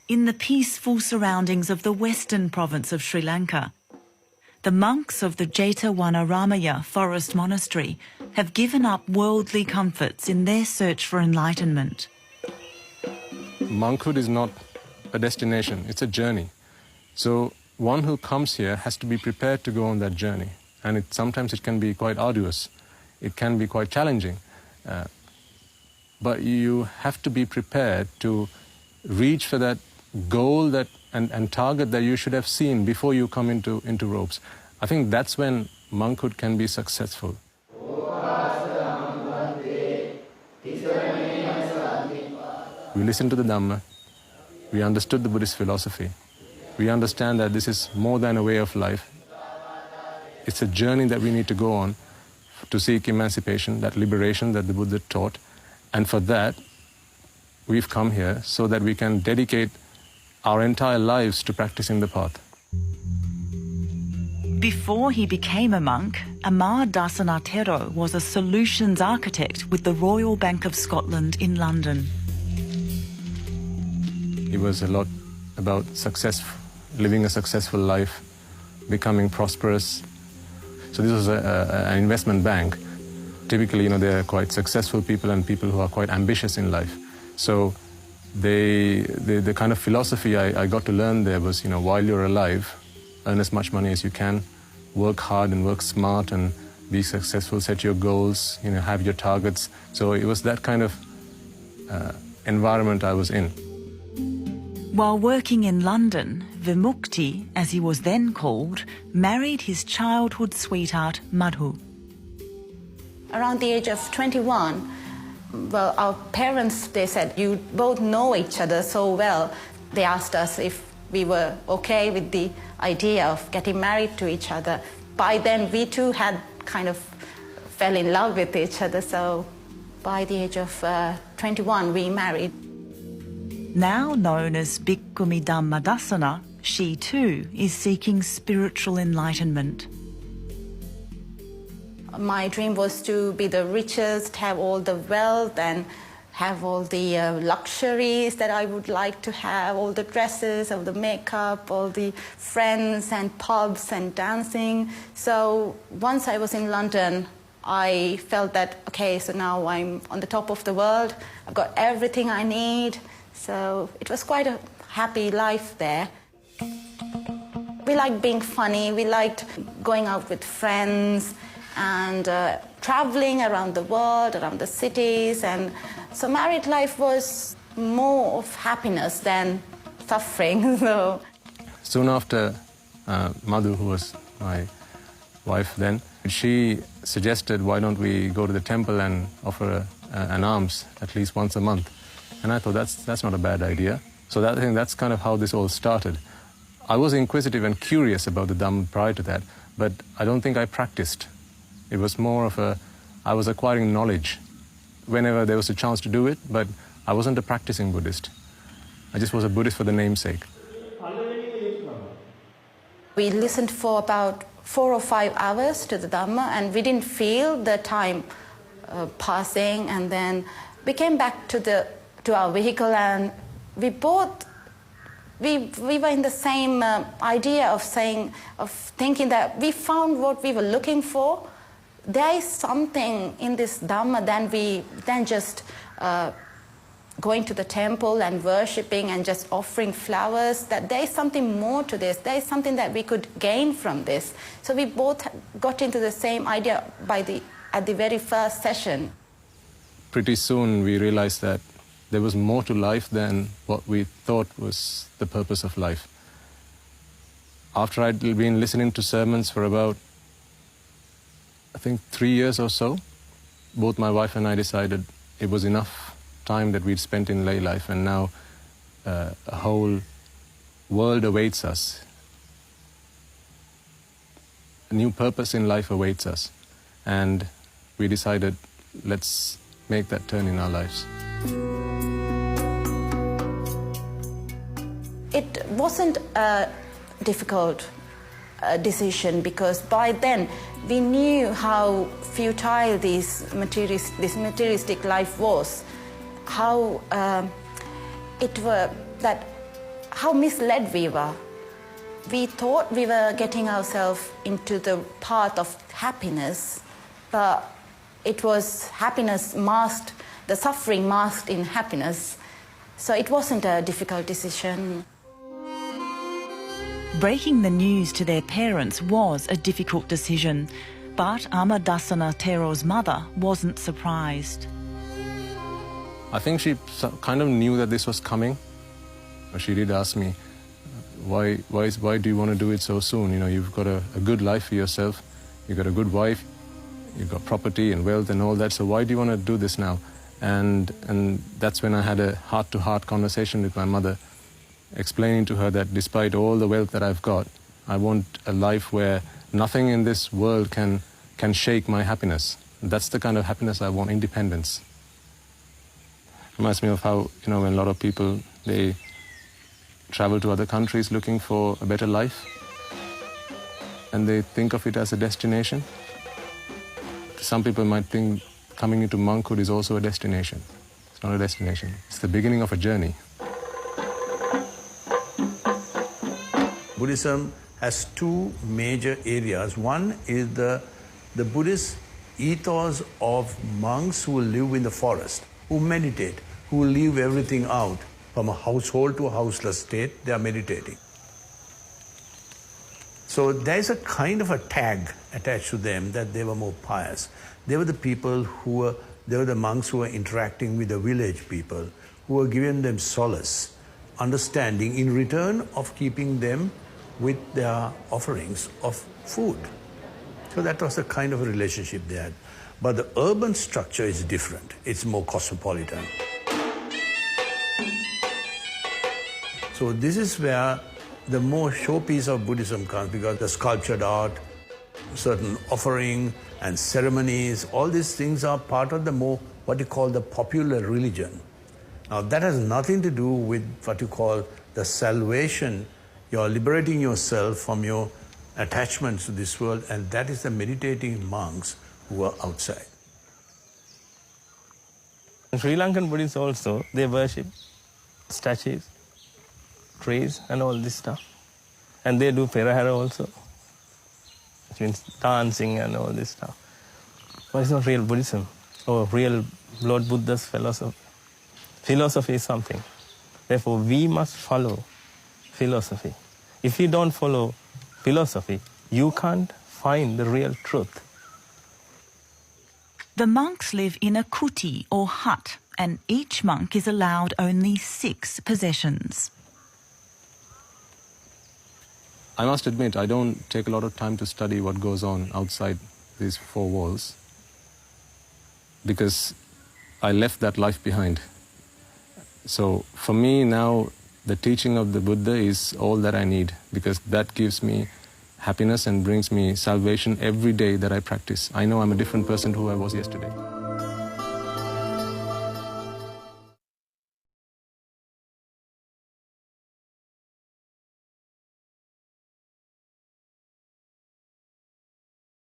in the peaceful surroundings of the western province of Sri Lanka. The monks of the Jethawanarama forest monastery have given up worldly comforts in their search for enlightenment. Monkhood is not a destination, it's a journey. So one who comes here has to be prepared to go on that journey. And sometimes it can be quite arduous, it can be quite challenging. But you have to be prepared to reach for that goal and target that you should have seen before you come into robes. I think that's when monkhood can be successful. We listened to the Dhamma, we understood the Buddhist philosophy, we understand that this is more than a way of life. It's a journey that we need to go on to seek emancipation, that liberation that the Buddha taught. And for that, we've come here so that we can dedicate our entire lives to practicing the path. Before he became a monk, Amar Dasanatero was a solutions architect with the Royal Bank of Scotland in London. It was a lot about success, living a successful life, becoming prosperous. So this was an investment bank. Typically, they're quite successful people and people who are quite ambitious in life. So the kind of philosophy I got to learn there was, while you're alive, earn as much money as you can, work hard and work smart and be successful, set your goals, have your targets. So it was that kind of environment I was in. While working in London, Vimukti, as he was then called, married his childhood sweetheart, Madhu. Around the age of 21, well, our parents, they said, you both know each other so well. They asked us if we were okay with the idea of getting married to each other. By then, we too had kind of fell in love with each other. So by the age of 21, we married. Now known as Bhikkhumi Dhammadasana, she too is seeking spiritual enlightenment. My dream was to be the richest, have all the wealth and have all the luxuries that I would like to have, all the dresses, all the makeup, all the friends and pubs and dancing. So once I was in London, I felt that, okay, so now I'm on the top of the world. I've got everything I need. So it was quite a happy life there. We liked being funny, we liked going out with friends and traveling around the world, around the cities. And so married life was more of happiness than suffering. So soon after, Madhu, who was my wife then, she suggested, why don't we go to the temple and offer an alms at least once a month. And I thought that's not a bad idea. So I think that's kind of how this all started. I was inquisitive and curious about the Dhamma prior to that, but I don't think I practiced. It was more of I was acquiring knowledge whenever there was a chance to do it, but I wasn't a practicing Buddhist. I just was a Buddhist for the namesake. We listened for about 4 or 5 hours to the Dhamma, and we didn't feel the time passing. And then we came back to our vehicle, and we were in the same idea of thinking that we found what we were looking for. There is something in this Dhamma than just going to the temple and worshipping and just offering flowers, that there is something more to this. There is something that we could gain from this. So we both got into the same idea at the very first session. Pretty soon we realized that there was more to life than what we thought was the purpose of life. After I'd been listening to sermons for about, I think, 3 years or so, both my wife and I decided it was enough time that we'd spent in lay life, and now a whole world awaits us. A new purpose in life awaits us. And we decided, let's make that turn in our lives. It wasn't a difficult decision, because by then we knew how futile this materialistic life was, how that how misled we were. We thought we were getting ourselves into the path of happiness, but it was happiness masked, the suffering masked in happiness. So it wasn't a difficult decision. Breaking the news to their parents was a difficult decision, but Amadasana Tero's mother wasn't surprised. I think she kind of knew that this was coming. She did ask me, why do you want to do it so soon? You know, you've got a good life for yourself, you've got a good wife, you've got property and wealth and all that, so why do you want to do this now? And that's when I had a heart-to-heart conversation with my mother, explaining to her that despite all the wealth that I've got, I want a life where nothing in this world can shake my happiness. That's the kind of happiness I want, independence. Reminds me of how, you know, when a lot of people, they travel to other countries looking for a better life, and they think of it as a destination. Some people might think coming into monkhood is also a destination. It's not a destination. It's the beginning of a journey. Buddhism has two major areas. One is the Buddhist ethos of monks who live in the forest, who meditate, who leave everything out. From a household to a houseless state, they are meditating. So there's a kind of a tag attached to them that they were more pious. They were the people they were the monks who were interacting with the village people, who were giving them solace, understanding in return of keeping them with their offerings of food. So that was the kind of a relationship they had. But the urban structure is different. It's more cosmopolitan. So this is where the more showpiece of Buddhism comes, because the sculptured art, certain offering and ceremonies, all these things are part of the more, what you call the popular religion. Now that has nothing to do with what you call the salvation. You're liberating yourself from your attachments to this world, and that is the meditating monks who are outside. Sri Lankan Buddhists also, they worship statues, trees and all this stuff. And they do perahara also, which means dancing and all this stuff. But it's not real Buddhism or real Lord Buddha's philosophy. Philosophy is something. Therefore, we must follow philosophy. If you don't follow philosophy, you can't find the real truth. The monks live in a kuti or hut, and each monk is allowed only 6 possessions. I must admit, I don't take a lot of time to study what goes on outside these 4 walls, because I left that life behind. So for me now, the teaching of the Buddha is all that I need, because that gives me happiness and brings me salvation every day that I practice. I know I'm a different person to who I was yesterday.